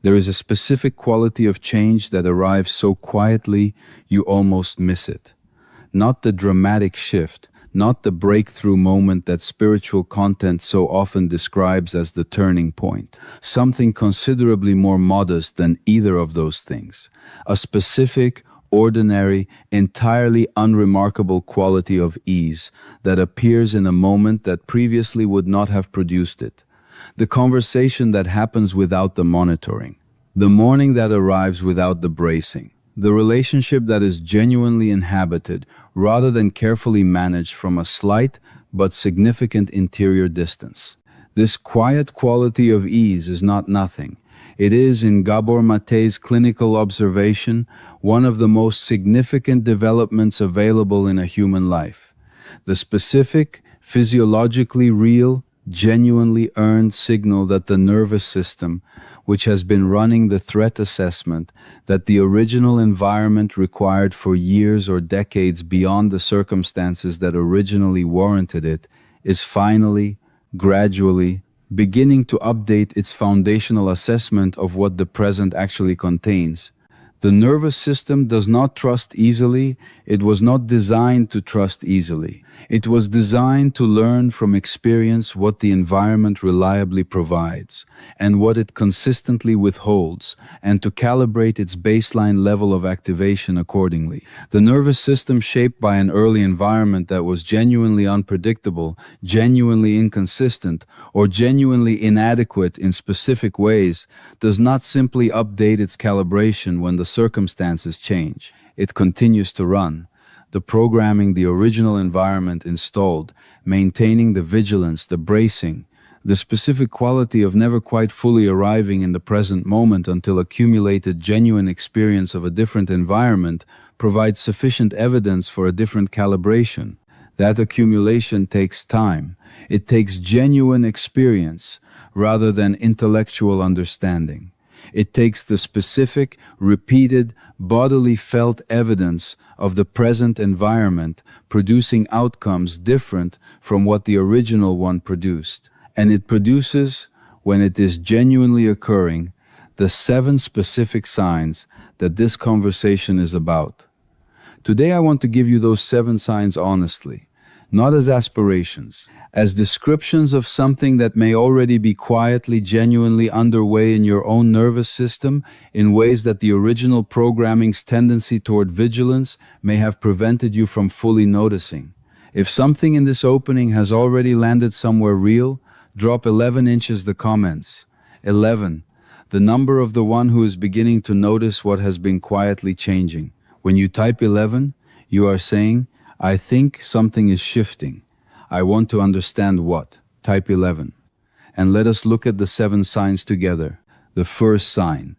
There is a specific quality of change that arrives so quietly you almost miss it. Not the dramatic shift, not the breakthrough moment that spiritual content so often describes as the turning point. Something considerably more modest than either of those things. A specific, ordinary, entirely unremarkable quality of ease that appears in a moment that previously would not have produced it. The conversation that happens without the monitoring. The morning that arrives without the bracing. The relationship that is genuinely inhabited rather than carefully managed from a slight but significant interior distance. This quiet quality of ease is not nothing. It is, in Gabor Maté's clinical observation, one of the most significant developments available in a human life. The specific, physiologically real, genuinely earned signal that the nervous system, which has been running the threat assessment that the original environment required for years or decades beyond the circumstances that originally warranted it, is finally, gradually, beginning to update its foundational assessment of what the present actually contains. The nervous system does not trust easily. It was not designed to trust easily. It was designed to learn from experience what the environment reliably provides and what it consistently withholds, and to calibrate its baseline level of activation accordingly. The nervous system shaped by an early environment that was genuinely unpredictable, genuinely inconsistent, or genuinely inadequate in specific ways does not simply update its calibration when the circumstances change. It continues to run. The programming the original environment installed, maintaining the vigilance, the bracing, the specific quality of never quite fully arriving in the present moment until accumulated genuine experience of a different environment provides sufficient evidence for a different calibration. That accumulation takes time. It takes genuine experience rather than intellectual understanding. It takes the specific, repeated, bodily felt evidence of the present environment producing outcomes different from what the original one produced. And it produces, when it is genuinely occurring, the 7 specific signs that this conversation is about. Today I want to give you those 7 signs honestly, not as aspirations, as descriptions of something that may already be quietly, genuinely underway in your own nervous system in ways that the original programming's tendency toward vigilance may have prevented you from fully noticing. If something in this opening has already landed somewhere real, drop 11 inches the comments. 11, the number of the one who is beginning to notice what has been quietly changing. When you type 11, you are saying, I think something is shifting. I want to understand what. Type 11. And let us look at the 7 signs together. The first sign.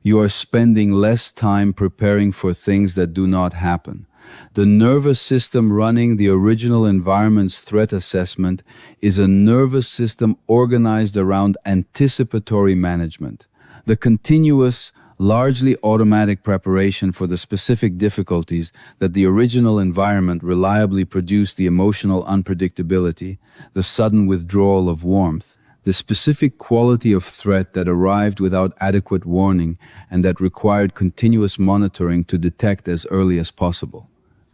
You are spending less time preparing for things that do not happen. The nervous system running the original environment's threat assessment is a nervous system organized around anticipatory management. The continuous, largely automatic preparation for the specific difficulties that the original environment reliably produced, the emotional unpredictability, the sudden withdrawal of warmth, the specific quality of threat that arrived without adequate warning and that required continuous monitoring to detect as early as possible.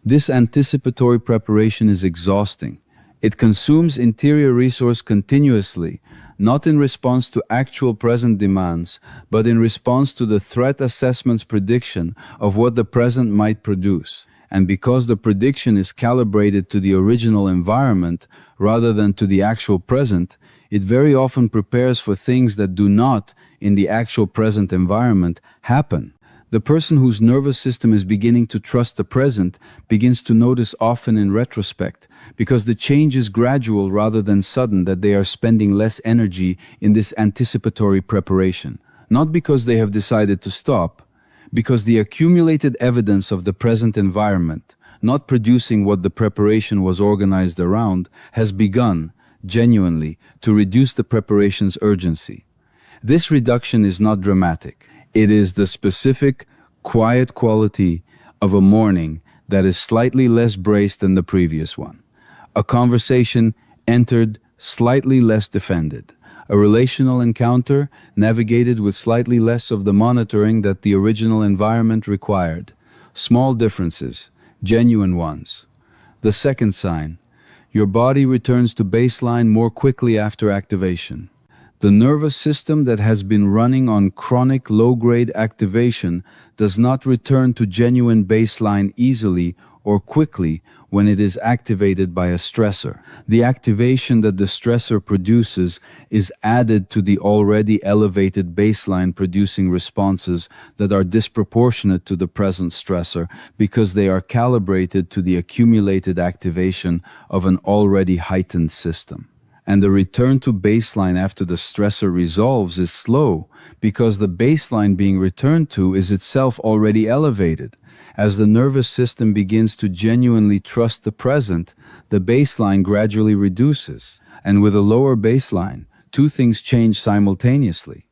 This anticipatory preparation is exhausting. It consumes interior resource continuously, not in response to actual present demands, but in response to the threat assessment's prediction of what the present might produce. And because the prediction is calibrated to the original environment rather than to the actual present, it very often prepares for things that do not, in the actual present environment, happen. The person whose nervous system is beginning to trust the present begins to notice often in retrospect, because the change is gradual rather than sudden, that they are spending less energy in this anticipatory preparation. Not because they have decided to stop, because the accumulated evidence of the present environment, not producing what the preparation was organized around, has begun, genuinely, to reduce the preparation's urgency. This reduction is not dramatic. It is the specific, quiet quality of a morning that is slightly less braced than the previous one. A conversation entered slightly less defended. A relational encounter navigated with slightly less of the monitoring that the original environment required. Small differences, genuine ones. The second sign, your body returns to baseline more quickly after activation. The nervous system that has been running on chronic low-grade activation does not return to genuine baseline easily or quickly when it is activated by a stressor. The activation that the stressor produces is added to the already elevated baseline, producing responses that are disproportionate to the present stressor because they are calibrated to the accumulated activation of an already heightened system. And the return to baseline after the stressor resolves is slow because the baseline being returned to is itself already elevated. As the nervous system begins to genuinely trust the present, the baseline gradually reduces. And with a lower baseline, two things change simultaneously.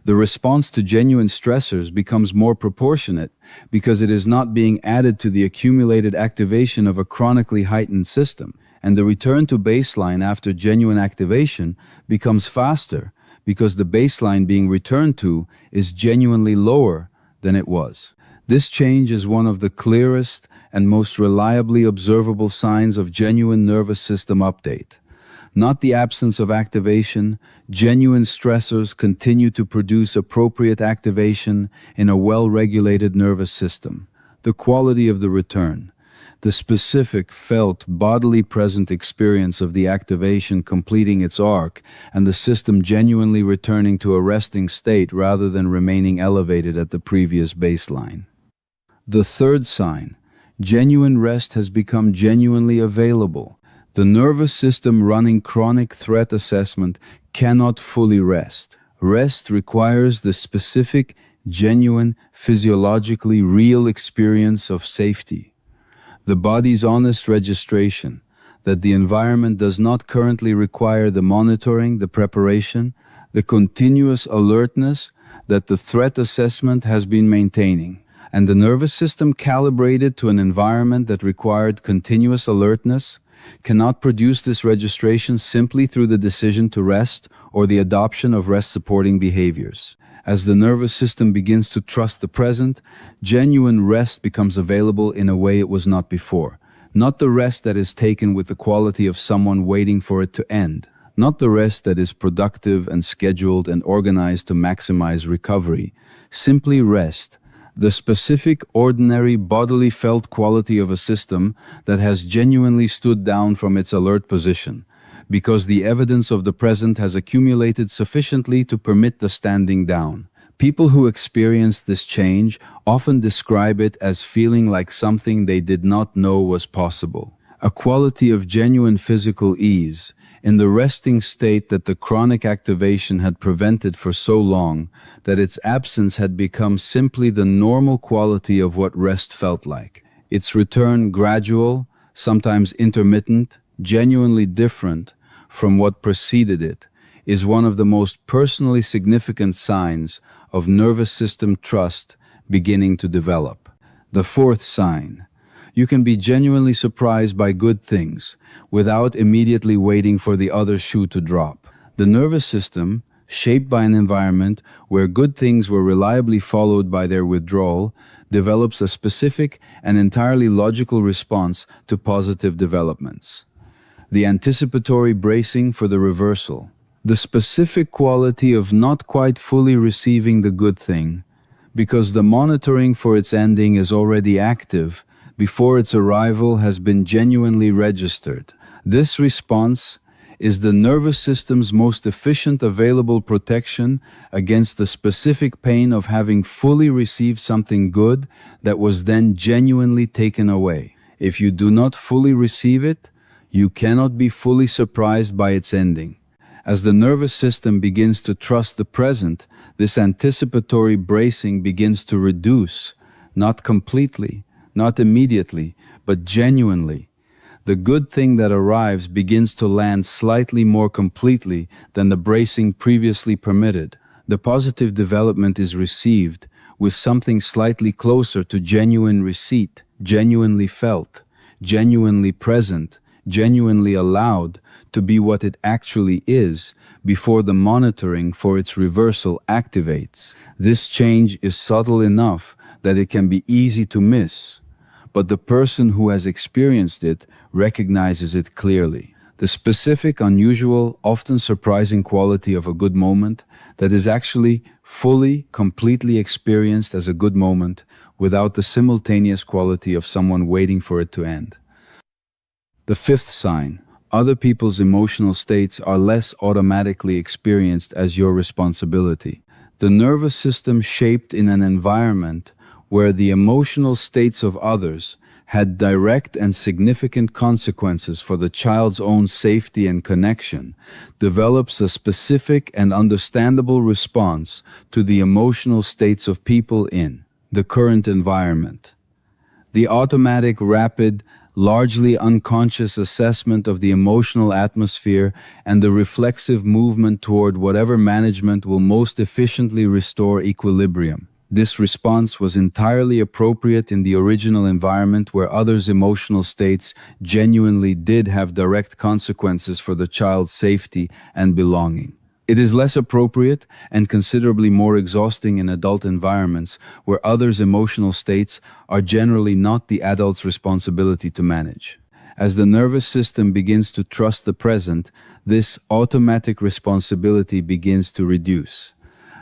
The response to genuine stressors becomes more proportionate because it is not being added to the accumulated activation of a chronically heightened system. And the return to baseline after genuine activation becomes faster because the baseline being returned to is genuinely lower than it was. This change is one of the clearest and most reliably observable signs of genuine nervous system update. Not the absence of activation, genuine stressors continue to produce appropriate activation in a well-regulated nervous system. The quality of the return. The specific, felt, bodily present experience of the activation completing its arc and the system genuinely returning to a resting state rather than remaining elevated at the previous baseline. The third sign, genuine rest has become genuinely available. The nervous system running chronic threat assessment cannot fully rest. Rest requires the specific, genuine, physiologically real experience of safety. The body's honest registration that the environment does not currently require the monitoring, the preparation, the continuous alertness that the threat assessment has been maintaining, and the nervous system calibrated to an environment that required continuous alertness cannot produce this registration simply through the decision to rest or the adoption of rest-supporting behaviors. As the nervous system begins to trust the present, genuine rest becomes available in a way it was not before. Not the rest that is taken with the quality of someone waiting for it to end. Not the rest that is productive and scheduled and organized to maximize recovery. Simply rest, the specific, ordinary, bodily felt quality of a system that has genuinely stood down from its alert position, because the evidence of the present has accumulated sufficiently to permit the standing down. People who experience this change often describe it as feeling like something they did not know was possible. A quality of genuine physical ease, in the resting state that the chronic activation had prevented for so long that its absence had become simply the normal quality of what rest felt like. Its return gradual, sometimes intermittent, genuinely different from what preceded it, is one of the most personally significant signs of nervous system trust beginning to develop. The fourth sign. You can be genuinely surprised by good things without immediately waiting for the other shoe to drop. The nervous system, shaped by an environment where good things were reliably followed by their withdrawal, develops a specific and entirely logical response to positive developments. The anticipatory bracing for the reversal. The specific quality of not quite fully receiving the good thing, because the monitoring for its ending is already active before its arrival has been genuinely registered. This response is the nervous system's most efficient available protection against the specific pain of having fully received something good that was then genuinely taken away. If you do not fully receive it, you cannot be fully surprised by its ending. As the nervous system begins to trust the present, this anticipatory bracing begins to reduce, not completely, not immediately, but genuinely. The good thing that arrives begins to land slightly more completely than the bracing previously permitted. The positive development is received with something slightly closer to genuine receipt, genuinely felt, genuinely present, genuinely allowed to be what it actually is before the monitoring for its reversal activates. This change is subtle enough that it can be easy to miss, but the person who has experienced it recognizes it clearly. The specific, unusual, often surprising quality of a good moment that is actually fully, completely experienced as a good moment without the simultaneous quality of someone waiting for it to end. The fifth sign: other people's emotional states are less automatically experienced as your responsibility. The nervous system shaped in an environment where the emotional states of others had direct and significant consequences for the child's own safety and connection, develops a specific and understandable response to the emotional states of people in the current environment. The automatic, rapid, largely unconscious assessment of the emotional atmosphere and the reflexive movement toward whatever management will most efficiently restore equilibrium. This response was entirely appropriate in the original environment where others' emotional states genuinely did have direct consequences for the child's safety and belonging. It is less appropriate and considerably more exhausting in adult environments where others' emotional states are generally not the adult's responsibility to manage. As the nervous system begins to trust the present, this automatic responsibility begins to reduce.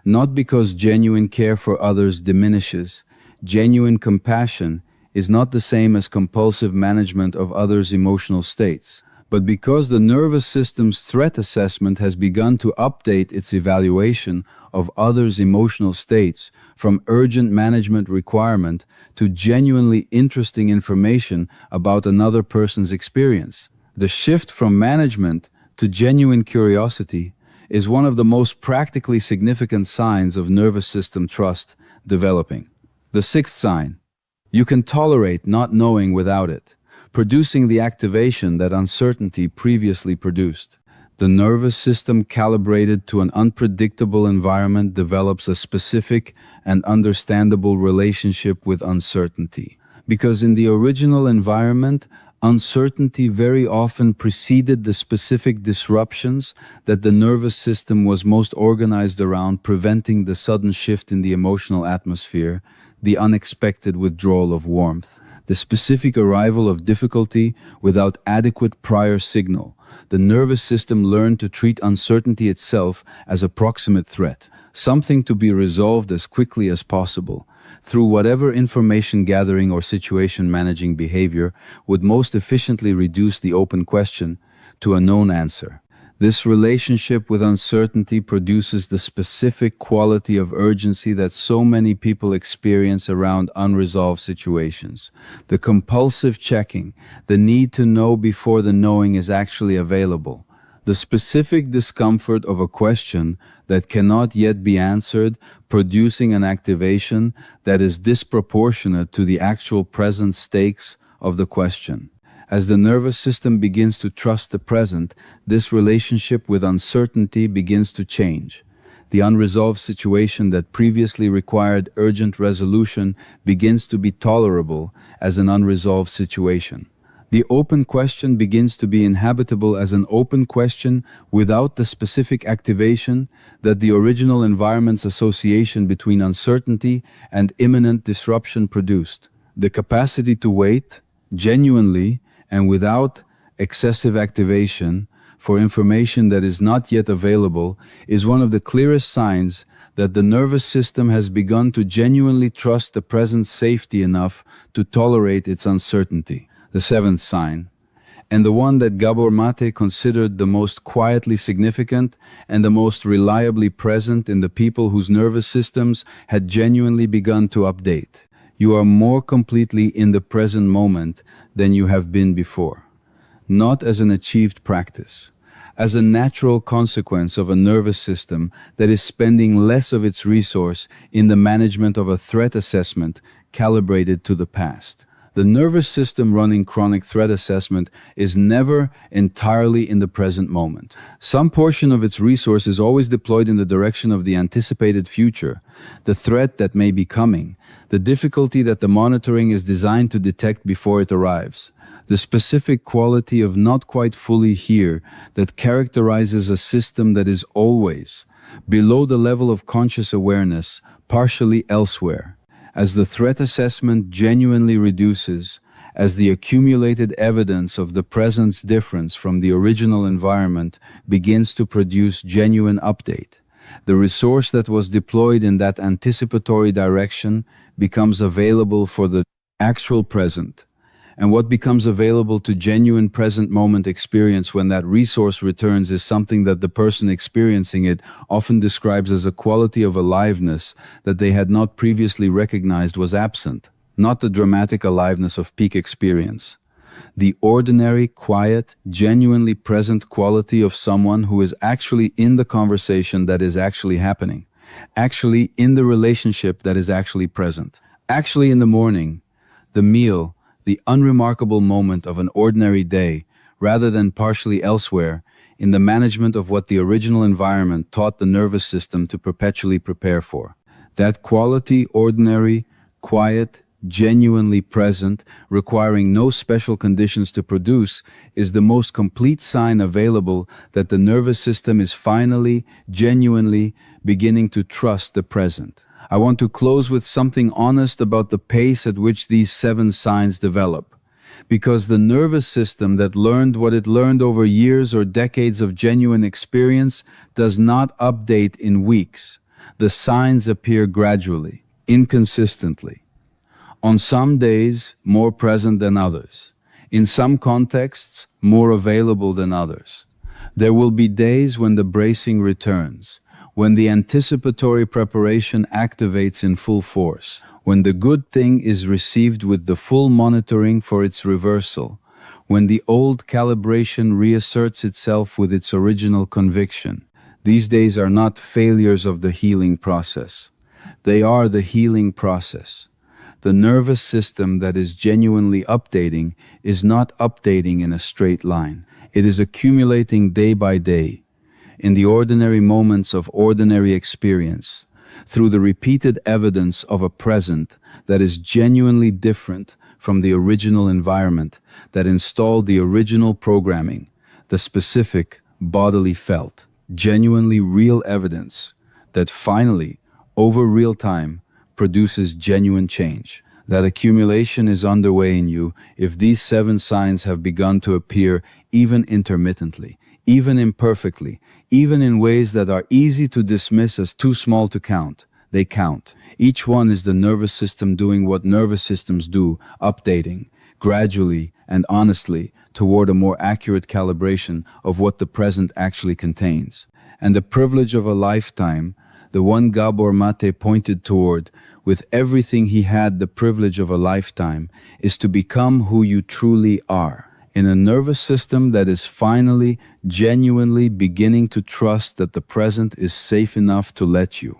Not because genuine care for others diminishes. Genuine compassion is not the same as compulsive management of others' emotional states, but because the nervous system's threat assessment has begun to update its evaluation of others' emotional states from urgent management requirement to genuinely interesting information about another person's experience. The shift from management to genuine curiosity is one of the most practically significant signs of nervous system trust developing. The sixth sign: you can tolerate not knowing without it, producing the activation that uncertainty previously produced. The nervous system calibrated to an unpredictable environment develops a specific and understandable relationship with uncertainty. Because in the original environment, uncertainty very often preceded the specific disruptions that the nervous system was most organized around, preventing the sudden shift in the emotional atmosphere, the unexpected withdrawal of warmth, the specific arrival of difficulty without adequate prior signal. The nervous system learned to treat uncertainty itself as a proximate threat, something to be resolved as quickly as possible, through whatever information gathering or situation managing behavior would most efficiently reduce the open question to a known answer. This relationship with uncertainty produces the specific quality of urgency that so many people experience around unresolved situations. The compulsive checking, the need to know before the knowing is actually available. The specific discomfort of a question that cannot yet be answered, producing an activation that is disproportionate to the actual present stakes of the question. As the nervous system begins to trust the present, this relationship with uncertainty begins to change. The unresolved situation that previously required urgent resolution begins to be tolerable as an unresolved situation. The open question begins to be inhabitable as an open question without the specific activation that the original environment's association between uncertainty and imminent disruption produced. The capacity to wait, genuinely and without excessive activation, for information that is not yet available is one of the clearest signs that the nervous system has begun to genuinely trust the present safety enough to tolerate its uncertainty. The seventh sign, and the one that Gabor Maté considered the most quietly significant and the most reliably present in the people whose nervous systems had genuinely begun to update. You are more completely in the present moment than you have been before. Not as an achieved practice, as a natural consequence of a nervous system that is spending less of its resource in the management of a threat assessment calibrated to the past. The nervous system running chronic threat assessment is never entirely in the present moment. Some portion of its resource is always deployed in the direction of the anticipated future, the threat that may be coming, the difficulty that the monitoring is designed to detect before it arrives, the specific quality of not quite fully here that characterizes a system that is always below the level of conscious awareness, partially elsewhere. As the threat assessment genuinely reduces, as the accumulated evidence of the presence difference from the original environment begins to produce genuine update, the resource that was deployed in that anticipatory direction becomes available for the actual present. And what becomes available to genuine present moment experience when that resource returns is something that the person experiencing it often describes as a quality of aliveness that they had not previously recognized was absent, not the dramatic aliveness of peak experience. The ordinary, quiet, genuinely present quality of someone who is actually in the conversation that is actually happening, actually in the relationship that is actually present, actually in the morning, the meal, the unremarkable moment of an ordinary day, rather than partially elsewhere, in the management of what the original environment taught the nervous system to perpetually prepare for. That quality, ordinary, quiet, genuinely present, requiring no special conditions to produce, is the most complete sign available that the nervous system is finally, genuinely beginning to trust the present. I want to close with something honest about the pace at which these 7 signs develop. Because the nervous system that learned what it learned over years or decades of genuine experience does not update in weeks. The signs appear gradually, inconsistently. On some days, more present than others. In some contexts, more available than others. There will be days when the bracing returns, when the anticipatory preparation activates in full force, when the good thing is received with the full monitoring for its reversal, when the old calibration reasserts itself with its original conviction. These days are not failures of the healing process. They are the healing process. The nervous system that is genuinely updating is not updating in a straight line. It is accumulating day by day, in the ordinary moments of ordinary experience, through the repeated evidence of a present that is genuinely different from the original environment that installed the original programming, the specific, bodily felt, genuinely real evidence that finally, over real time, produces genuine change. That accumulation is underway in you if these 7 signs have begun to appear even intermittently, even imperfectly, even in ways that are easy to dismiss as too small to count. They count. Each one is the nervous system doing what nervous systems do, updating, gradually and honestly, toward a more accurate calibration of what the present actually contains. And the privilege of a lifetime, the one Gabor Maté pointed toward, with everything he had the privilege of a lifetime, is to become who you truly are, in a nervous system that is finally, genuinely beginning to trust that the present is safe enough to let you.